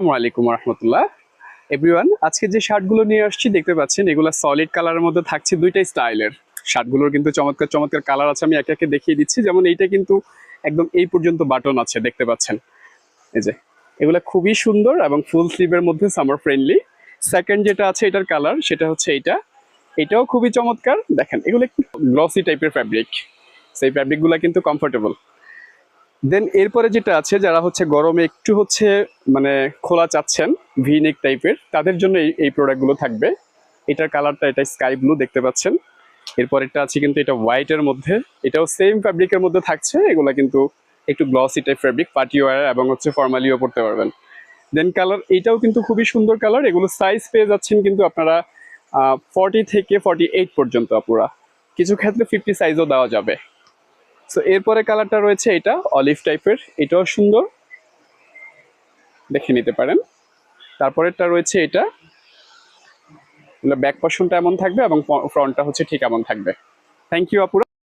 ওয়ালাইকুম রহমতুল্লাহ এভরিওয়ান। আজকে যে শার্টগুলো নিয়ে আসছি দেখতে পাচ্ছেন, এগুলো সলিড কালারের মধ্যে থাকছে, দুইটাই স্টাইলের। শার্টগুলোর কিন্তু চমৎকার চমৎকার কালার আছে, আমি একে একে দেখিয়ে দিচ্ছি। যেমন এইটা কিন্তু একদম এই পর্যন্ত বাটন আছে, দেখতে পাচ্ছেন। এই যে এগুলা খুবই সুন্দর এবং ফুল স্লিভের মধ্যে সামার ফ্রেন্ডলি। সেকেন্ড যেটা আছে এটার কালার, সেটা হচ্ছে এইটা। এটাও খুবই চমৎকার। দেখেন এগুলো একটু গ্লসি টাইপের ফ্যাব্রিক, সেই ফ্যাব্রিকগুলো কিন্তু কমফোর্টেবল। দেন এরপরে যেটা আছে, যারা হচ্ছে গরমে একটু হচ্ছে মানে খোলা চাচ্ছেন, ভি নেক টাইপের, তাদের জন্য এই প্রোডাক্টগুলো থাকবে। এটার কালারটা এটা স্কাই ব্লু, দেখতে পাচ্ছেন। এরপর এটা আছে কিন্তু এটা হোয়াইটের মধ্যে, এটাও সেম ফ্যাব্রিকের মধ্যে থাকছে। এগুলা কিন্তু একটু glossy type fabric, party wear এবং হচ্ছে ফর্মালিও পড়তে পারবেন। দেন কালার এইটাও কিন্তু খুবই সুন্দর কালার। এগুলো সাইজ পেয়ে যাচ্ছেন কিন্তু আপনারা 40 থেকে 48 পর্যন্ত আপুরা, কিছু ক্ষেত্রে 50 সাইজও দেওয়া যাবে। সো এরপরে কালারটা রয়েছে এটা অলিভ টাইপের, এটাও সুন্দর, দেখে নিতে পারেন। তারপরেরটা রয়েছে এটা, ব্যাক পশনটা এমন থাকবে এবং ফ্রন্টটা হচ্ছে ঠিক এমন থাকবে। থ্যাংক ইউ আপুরা।